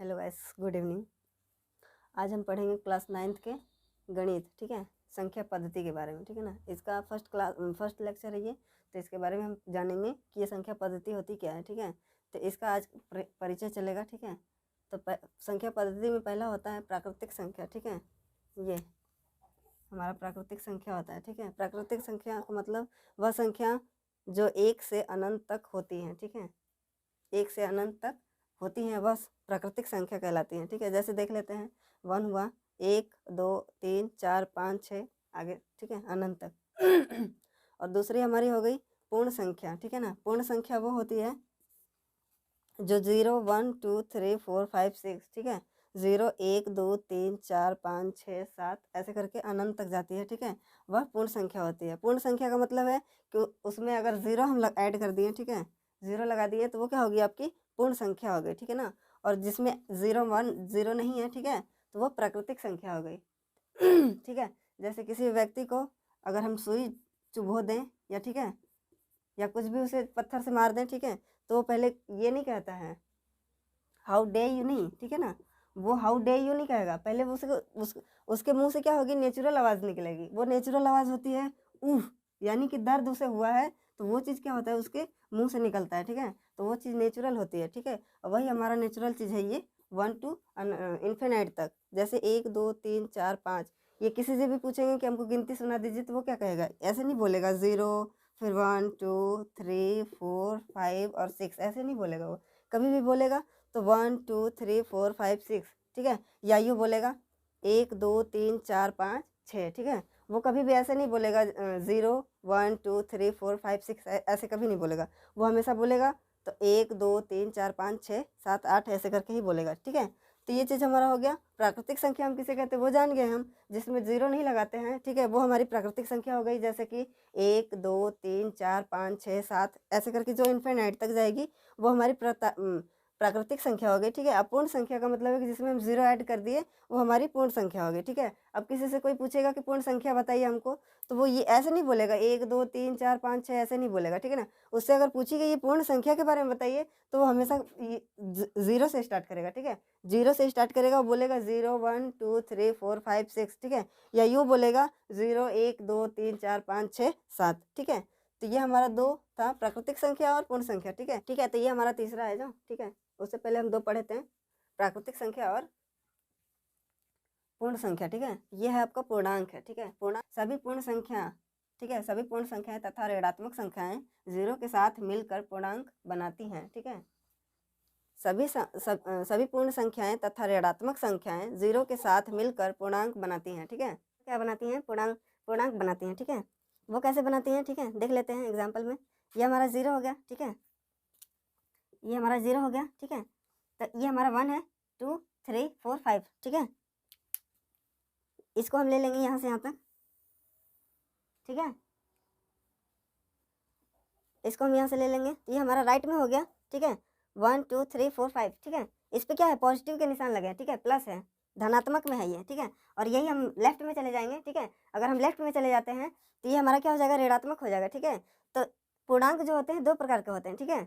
Hello guys, good evening. आज हम पढ़ेंगे क्लास 9th के गणित, ठीक है, संख्या पद्धति के बारे में, ठीक है ना। इसका फर्स्ट लेक्चर है ये, तो इसके बारे में हम जानेंगे कि ये संख्या पद्धति होती क्या है, ठीक है। तो इसका आज परिचय चलेगा, ठीक है। तो संख्या पद्धति में पहला होता है प्राकृतिक संख्या, ठीक है। ये हमारा प्राकृतिक संख्या होता है, ठीक है। प्राकृतिक संख्या का मतलब वह संख्या जो 1 से अनंत तक होती है, ठीक है। 1 से अनंत तक होती हैं बस प्राकृतिक संख्या कहलाती हैं, ठीक है। जैसे देख लेते हैं, 1 हुआ, 1 2 3 4 5 6 आगे, ठीक है, अनंत तक। और दूसरी हमारी हो गई पूर्ण संख्या, ठीक है ना। पूर्ण संख्या वो होती है जो 0 1 2 3 4 5 6, ठीक है, 0 1 2 3 4 5 6 7 ऐसे करके अनंत तक जाती है, ठीक है। वह पूर्ण संख्या होती है। पूर्ण संख्या का मतलब है कि उसमें अगर 0 हम ऐड कर दिए, ठीक है, 0 लगा दिए तो वो क्या होगी, आपकी पूर्ण संख्या हो गई, ठीक है ना। और जिसमें 0 1 0 नहीं है, ठीक है, तो वो प्राकृतिक संख्या हो गई। ठीक है। जैसे किसी व्यक्ति को अगर हम सुई चुभो दें या, ठीक है, या कुछ भी उसे पत्थर से मार दें, ठीक है, तो वो पहले ये नहीं कहता है हाउ डे यू, नहीं, ठीक है ना। वो हाउ डे यू नहीं कहेगा, पहले वो उसके मुंह से क्या होगी, नेचुरल आवाज़ निकलेगी। वो नेचुरल आवाज़ होती है उफ, यानी कि दर्द उसे हुआ है तो वो चीज़ क्या होता है, उसके मुंह से निकलता है, ठीक है। तो वो चीज़ नेचुरल होती है, ठीक है। और वही हमारा नेचुरल चीज़ है ये 1 to इन्फिनाइट तक। जैसे 1 2 3 4 5, ये किसी से भी पूछेंगे कि हमको गिनती सुना दीजिए तो वो क्या कहेगा, ऐसे नहीं बोलेगा 0 फिर 1 2 3 4 5 और 6, ऐसे नहीं बोलेगा। वो कभी भी बोलेगा तो 1 2 3 4 5 6, ठीक है। या यूँ बोलेगा 1 2 3 4 5 6, ठीक है। वो कभी भी ऐसे नहीं बोलेगा 0 1 2 3 4 5 6, ऐसे कभी नहीं बोलेगा। वो हमेशा बोलेगा तो 1 2 3 4 5 6 7 8 ऐसे करके ही बोलेगा, ठीक है। तो ये चीज़ हमारा हो गया प्राकृतिक संख्या। हम किसे कहते हैं वो जान गए हम, जिसमें 0 नहीं लगाते हैं, ठीक है, वो हमारी प्राकृतिक संख्या हो गई। जैसे कि 1 2 3 4 5 6 7 ऐसे करके जो इन्फिनाइट तक जाएगी वो हमारी प्राकृतिक संख्या हो गई, ठीक है। अपूर्ण संख्या का मतलब है कि जिसमें हम 0 ऐड कर दिए वो हमारी पूर्ण संख्या हो गई, ठीक है। अब किसी से कोई पूछेगा कि पूर्ण संख्या बताइए हमको, तो वो ये ऐसे नहीं बोलेगा 1 2 3 4 5 6 ऐसे नहीं बोलेगा, ठीक है ना। उससे अगर पूछी गई ये पूर्ण संख्या के बारे में बताइए तो वो हमेशा 0 से स्टार्ट करेगा, ठीक है। 0 से स्टार्ट करेगा, वो बोलेगा 0 1 2 3 4 5 6, ठीक है। या यूँ बोलेगा 0 1 2 3 4 5 6 7, ठीक है। तो ये हमारा 2 था, प्राकृतिक संख्या और पूर्ण संख्या, ठीक है, ठीक है। तो ये हमारा तीसरा है जो, ठीक है। उससे पहले हम 2 पढ़े थे, प्राकृतिक संख्या और पूर्ण संख्या, ठीक है। ये है आपका पूर्णांक है, ठीक है। पूर्णांक सभी पूर्ण संख्या, ठीक है, सभी पूर्ण संख्याएं तथा ऋणात्मक संख्याएं 0 के साथ मिलकर पूर्णांक बनाती हैं, ठीक है। सभी पूर्ण संख्याएं तथा ऋणात्मक संख्याएं 0 के साथ मिलकर पूर्णांक बनाती हैं, ठीक है। क्या बनाती हैं, पूर्णांक बनाती हैं, ठीक है। वो कैसे बनाती हैं, ठीक है, देख लेते हैं एग्जाम्पल में। ये हमारा 0 हो गया, ठीक है, ये हमारा 0 हो गया, ठीक है। तो ये हमारा 1 है 2 3 4 5, ठीक है। इसको हम ले लेंगे यहाँ से यहाँ तक, ठीक है। इसको हम यहाँ से ले लेंगे तो ये हमारा राइट में हो गया, ठीक है। 1 2 3 4 5, ठीक है। इस पे क्या है, पॉजिटिव के निशान लगे हैं, ठीक है, प्लस है, धनात्मक में है ये, ठीक है। और यही हम लेफ्ट में चले जाएंगे, ठीक है। अगर हम लेफ्ट में चले जाते हैं तो ये हमारा क्या हो जाएगा, ऋणात्मक हो जाएगा, ठीक है। तो पूर्णांक जो होते हैं 2 प्रकार के होते हैं, ठीक है।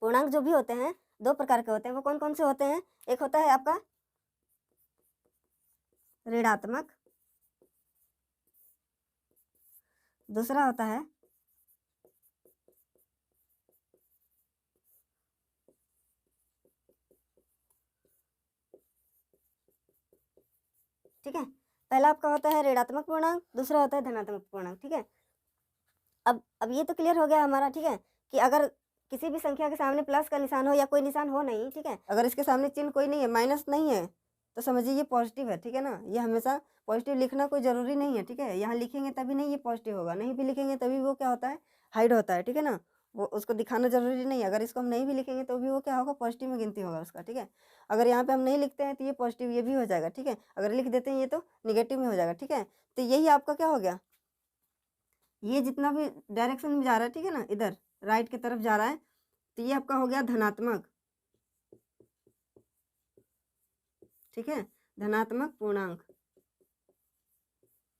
पूर्णांक जो भी होते हैं 2 प्रकार के होते हैं। वो कौन कौन से होते हैं, एक होता है आपका ऋणात्मक, दूसरा होता है ठीक है। पहला आपका होता है ऋणात्मक पूर्णांक, दूसरा होता है धनात्मक पूर्णांक, ठीक है। अब ये तो क्लियर हो गया हमारा, ठीक है, कि अगर किसी भी संख्या के सामने प्लस का निशान हो या कोई निशान हो नहीं, ठीक है, अगर इसके सामने चिन्ह कोई नहीं है, माइनस नहीं है, तो समझिए ये पॉजिटिव है, ठीक है ना। ये हमेशा पॉजिटिव लिखना कोई ज़रूरी नहीं है, ठीक है। यहाँ लिखेंगे तभी नहीं ये पॉजिटिव होगा, नहीं भी लिखेंगे तभी वो क्या होता है, हाइड होता है, ठीक है ना। वो उसको दिखाना जरूरी नहीं है। अगर इसको हम नहीं भी लिखेंगे तो भी वो क्या होगा, पॉजिटिव में गिनती होगा उसका, ठीक है। अगर यहाँ पे हम नहीं लिखते हैं तो ये पॉजिटिव ये भी हो जाएगा, ठीक है। अगर लिख देते हैं ये तो निगेटिव में हो जाएगा, ठीक है। तो यही आपका क्या हो गया, ये जितना भी डायरेक्शन में जा रहा है, ठीक है ना, इधर राइट की तरफ जा रहा है, तो ये आपका हो गया धनात्मक, ठीक है, धनात्मक पूर्णांक,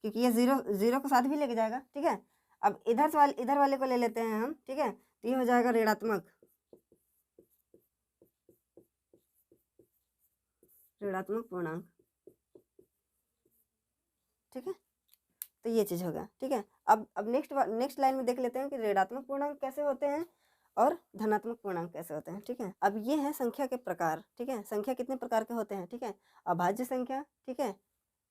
क्योंकि ये 0 को साथ भी लेके जाएगा, ठीक है। अब इधर वाले को ले लेते हैं हम, ठीक है, तो ये हो जाएगा ऋणात्मक, ऋणात्मक पूर्णांक, ठीक है। तो ये चीज़ होगा, ठीक है। अब नेक्स्ट लाइन में देख लेते हैं कि ऋणात्मक पूर्णांक कैसे होते हैं और धनात्मक पूर्णांक कैसे होते हैं, ठीक है। अब ये है संख्या के प्रकार, ठीक है। संख्या कितने प्रकार के होते हैं, ठीक है। अभाज्य संख्या, ठीक है,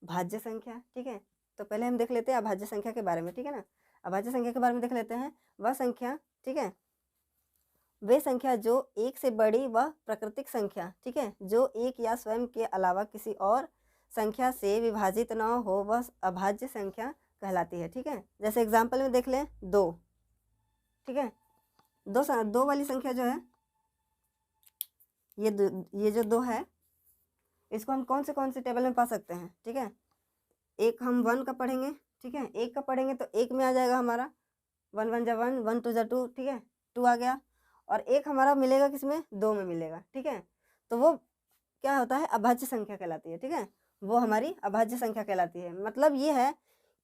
भाज्य संख्या, ठीक है। तो पहले हम देख लेते हैं अभाज्य संख्या के बारे में, ठीक है ना। अभाज्य संख्या के बारे में देख लेते हैं। वह संख्या, ठीक है, वे संख्या जो एक से बड़ी व प्राकृतिक संख्या, ठीक है, जो एक या स्वयं के अलावा किसी और संख्या से विभाजित न हो, वह अभाज्य संख्या कहलाती है, ठीक है। जैसे एग्जाम्पल में देख लें 2, ठीक है। दो वाली संख्या जो है, ये जो 2 है, इसको हम कौन से टेबल में पा सकते हैं, ठीक है। एक हम 1 का पढ़ेंगे, ठीक है। 1 का पढ़ेंगे तो 1 में आ जाएगा हमारा 1 1 जा 1, 1 2 जा 2, ठीक है, 2 आ गया। और एक हमारा मिलेगा किसमें, 2 में मिलेगा, ठीक है। तो वो क्या होता है, अभाज्य संख्या कहलाती है, ठीक है। वो हमारी अभाज्य संख्या कहलाती है। मतलब ये है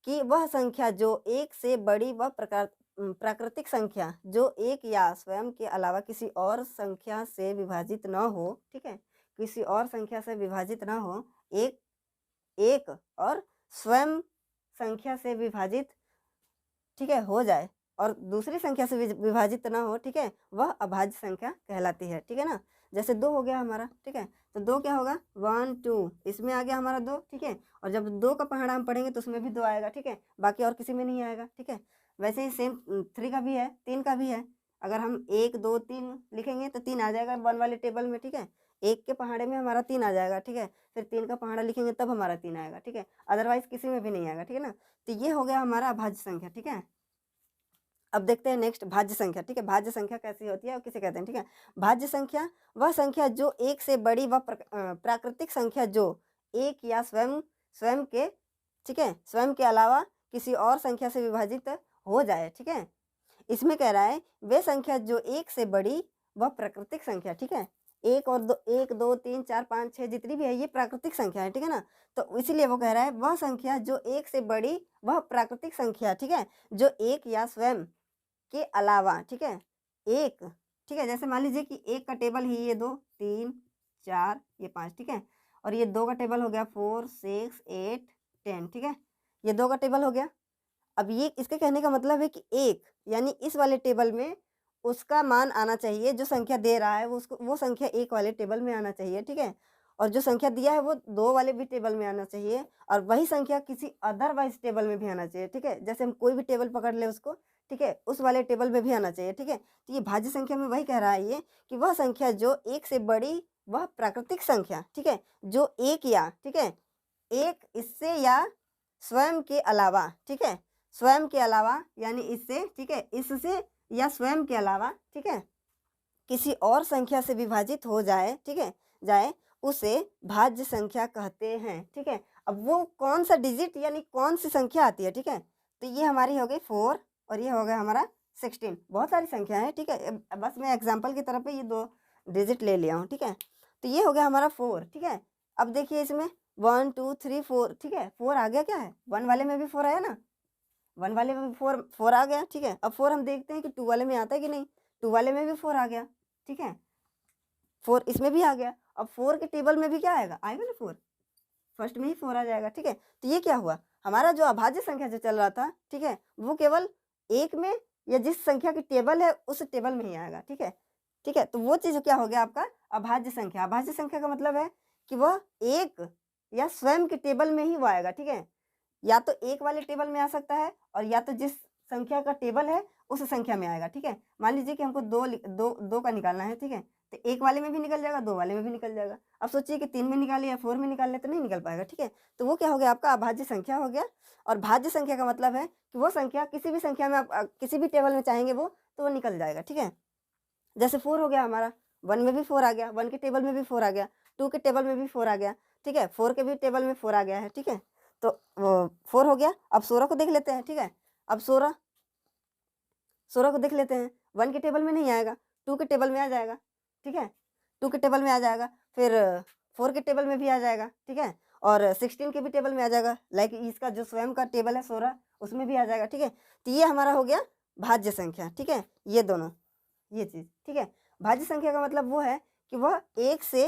कि वह संख्या जो एक से बड़ी व प्राकृतिक संख्या जो एक या स्वयं के अलावा किसी और संख्या से विभाजित न हो, ठीक है, किसी और संख्या से विभाजित न हो, एक और स्वयं संख्या से विभाजित, ठीक है, हो जाए और दूसरी संख्या से विभाजित ना हो, ठीक है, वह अभाज्य संख्या कहलाती है, ठीक है ना। जैसे 2 हो गया हमारा, ठीक है। तो 2 क्या होगा, 1 2, इसमें आ गया हमारा 2, ठीक है। और जब 2 का पहाड़ा हम पढ़ेंगे तो उसमें भी 2 आएगा, ठीक है, बाकी और किसी में नहीं आएगा, ठीक है। वैसे ही सेम 3 का भी है, 3 का भी है। अगर हम 1 2 3 लिखेंगे तो 3 आ जाएगा 1 वाले टेबल में, ठीक है। 1 के पहाड़े में हमारा 3 आ जाएगा, ठीक है। फिर 3 का पहाड़ा लिखेंगे तब हमारा 3 आएगा, ठीक है। अदरवाइज किसी में भी नहीं आएगा, ठीक है ना। तो ये हो गया हमारा अभाज्य संख्या, ठीक है। अब देखते हैं नेक्स्ट भाज्य संख्या, ठीक है। भाज्य संख्या कैसी होती है और किसे कहते हैं, ठीक है। भाज्य संख्या वह संख्या जो एक से बड़ी व प्राकृतिक संख्या जो एक या स्वयं के, ठीक है, स्वयं के अलावा किसी और संख्या से विभाजित हो जाए, ठीक है। इसमें कह रहा है वे संख्या जो एक से बड़ी व प्राकृतिक संख्या, ठीक है। 1 और 2, 1 2 3 4 5 6 जितनी भी है ये प्राकृतिक संख्या है, ठीक है ना। तो इसीलिए वो कह रहा है वह संख्या जो एक से बड़ी वह प्राकृतिक संख्या, ठीक है, जो एक या स्वयं के अलावा, ठीक है, एक, ठीक है। जैसे मान लीजिए कि 1 का टेबल ही ये 2 3 4 ये 5, ठीक है। और ये 2 का टेबल हो गया 4 6 8 10, ठीक है। ये 2 का टेबल हो गया। अब ये इसके कहने का मतलब है कि एक यानी इस वाले टेबल में उसका मान आना चाहिए, जो संख्या दे रहा है वो संख्या 1 वाले टेबल में आना चाहिए, ठीक है। और जो संख्या दिया है वो 2 वाले भी टेबल में आना चाहिए और वही संख्या किसी अदरवाइज टेबल में भी आना चाहिए, ठीक है। जैसे हम कोई भी टेबल पकड़ ले उसको, ठीक है, उस वाले टेबल में भी आना चाहिए, ठीक है। तो ये भाज्य संख्या में वही कह रहा है ये कि वह संख्या जो एक से बड़ी वह प्राकृतिक संख्या, ठीक है, जो एक या, ठीक है, एक इससे या स्वयं के अलावा, ठीक है, स्वयं के अलावा यानी इससे, ठीक है, इससे या स्वयं के अलावा, ठीक है, किसी और संख्या से विभाजित हो जाए, ठीक है, जाए उसे भाज्य संख्या कहते हैं, ठीक है। अब वो कौन सा डिजिट यानी कौन सी संख्या आती है, ठीक है। तो ये हमारी हो गई 4 और ये हो गया हमारा 16। बहुत सारी संख्या है, ठीक है। बस मैं एग्जाम्पल की तरफ पे ये 2 डिजिट ले लिया हूँ, ठीक है। तो ये हो गया हमारा 4, ठीक है। अब देखिए इसमें 1 2 3 4, ठीक है, 4 आ गया, क्या है 1 वाले में भी 4 आया ना, 1 वाले में भी 4 आ गया, ठीक है। अब 4 हम देखते हैं कि 2 वाले में आता है कि नहीं, 2 वाले में भी 4 आ गया, ठीक है, 4 इसमें भी आ गया। अब 4 के टेबल में भी क्या आएगा ना 4, फर्स्ट में ही 4 आ जाएगा, ठीक है। तो ये क्या हुआ, हमारा जो अभाज्य संख्या जो चल रहा था, ठीक है, वो केवल एक में या जिस संख्या की टेबल है उस टेबल में ही आएगा, ठीक है, ठीक है। तो वो चीज़ क्या हो गया आपका अभाज्य संख्या। अभाज्य संख्या का मतलब है कि वह एक या स्वयं के टेबल में ही वो आएगा, ठीक है। या तो एक वाले टेबल में आ सकता है और या तो जिस संख्या का टेबल है उस संख्या में आएगा, ठीक है। मान लीजिए कि हमको दो का निकालना है, ठीक है, तो एक वाले में भी निकल जाएगा, 2 वाले में भी निकल जाएगा। अब सोचिए कि 3 में निकाले या 4 में निकालने तो नहीं निकल पाएगा, ठीक है। तो वो क्या हो गया आपका अभाज्य संख्या हो गया। और भाज्य संख्या का मतलब है कि वो संख्या किसी भी संख्या में आप किसी भी टेबल में चाहेंगे तो वो निकल जाएगा, ठीक है। जैसे 4 हो गया हमारा, 1 में भी 4 आ गया, 1 के टेबल में भी 4 आ गया, 2 के टेबल में भी 4 आ गया, ठीक है, 4 के भी टेबल में 4 आ गया है, ठीक है। तो वो 4 हो गया। अब 16 को देख लेते हैं, ठीक है। अब 16 को देख लेते हैं, 1 के टेबल में नहीं आएगा, 2 के टेबल में आ जाएगा, ठीक है, 2 के टेबल में आ जाएगा, फिर 4 के टेबल में भी आ जाएगा, ठीक है, और 16 के भी टेबल में आ जाएगा। लाइक इसका जो स्वयं का टेबल है 16 उसमें भी आ जाएगा, ठीक है। तो ये हमारा हो गया भाज्य संख्या, ठीक है, ये दोनों ये चीज़, ठीक है। भाज्य संख्या का मतलब वो है कि वह एक से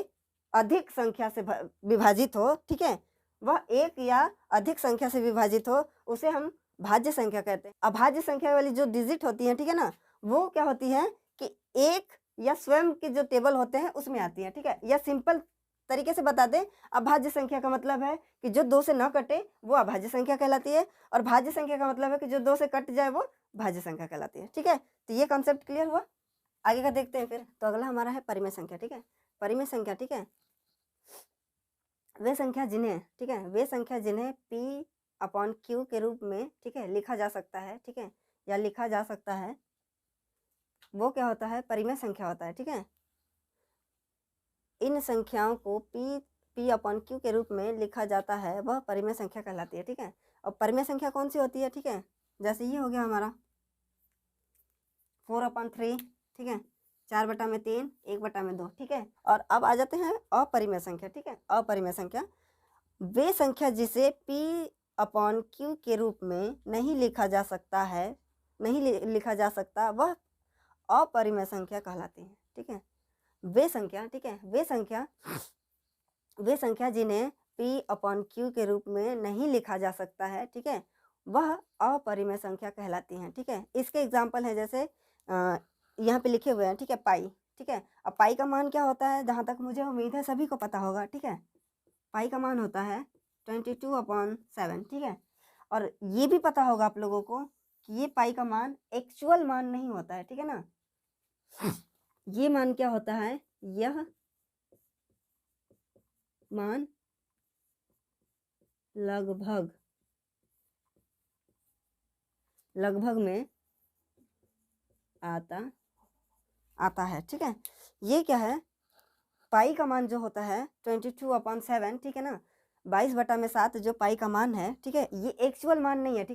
अधिक संख्या से विभाजित हो, ठीक है, वह एक या अधिक संख्या से विभाजित हो, उसे हम भाज्य संख्या कहते हैं। अभाज्य संख्या वाली जो डिजिट होती है, ठीक है ना, वो क्या होती है कि एक या स्वयं के जो टेबल होते हैं उसमें आती है, ठीक है। या सिंपल तरीके से बता दें, अभाज्य संख्या का मतलब है कि जो 2 से न कटे वो अभाज्य संख्या कहलाती है, और भाज्य संख्या का मतलब है कि जो 2 से कट जाए वो भाज्य संख्या कहलाती है, ठीक है। तो ये कॉन्सेप्ट क्लियर हुआ। आगे का देखते हैं फिर। तो अगला हमारा है परिमेय संख्या, ठीक है। परिमेय संख्या, ठीक है, वे संख्या जिन्हें, ठीक है, वे संख्या जिन्हें P/Q के रूप में, ठीक है, लिखा जा सकता है, ठीक है, या लिखा जा सकता है, वो क्या होता है, परिमेय संख्या होता है, ठीक है। इन संख्याओं को P/Q के रूप में लिखा जाता है, वह परिमेय संख्या कहलाती है, ठीक है। और परिमेय संख्या कौन सी होती है, ठीक है, जैसे ये हो गया हमारा 4/3, ठीक है, 4/3, 1/2, ठीक है। और अब आ जाते हैं अपरिमेय संख्या, ठीक है। अपरिमेय संख्या वे संख्या जिसे P/Q के रूप में नहीं लिखा जा सकता है, नहीं लिखा जा सकता, वह अपरिमेय संख्या कहलाती है, ठीक है। वे संख्या, ठीक है, वे संख्या जिन्हें P/Q के रूप में नहीं लिखा जा सकता है, ठीक है, वह अपरिमेय संख्या कहलाती हैं, ठीक है। इसके एग्जाम्पल है जैसे यहाँ पे लिखे हुए हैं, ठीक है, पाई, ठीक है। अब पाई का मान क्या होता है, जहाँ तक मुझे उम्मीद है सभी को पता होगा, ठीक है। पाई का मान होता है 22/7, ठीक है। और ये भी पता होगा आप लोगों को कि ये पाई का मान एक्चुअल मान नहीं होता है, ठीक है ना। ये मान क्या होता है, यह मान लगभग में आता है, ठीक है। ये क्या है, पाई का मान जो होता है 22/7, ठीक है ना, 22/7 जो पाई का मान है, ठीक है, ये एक्चुअल मान नहीं है, ठीक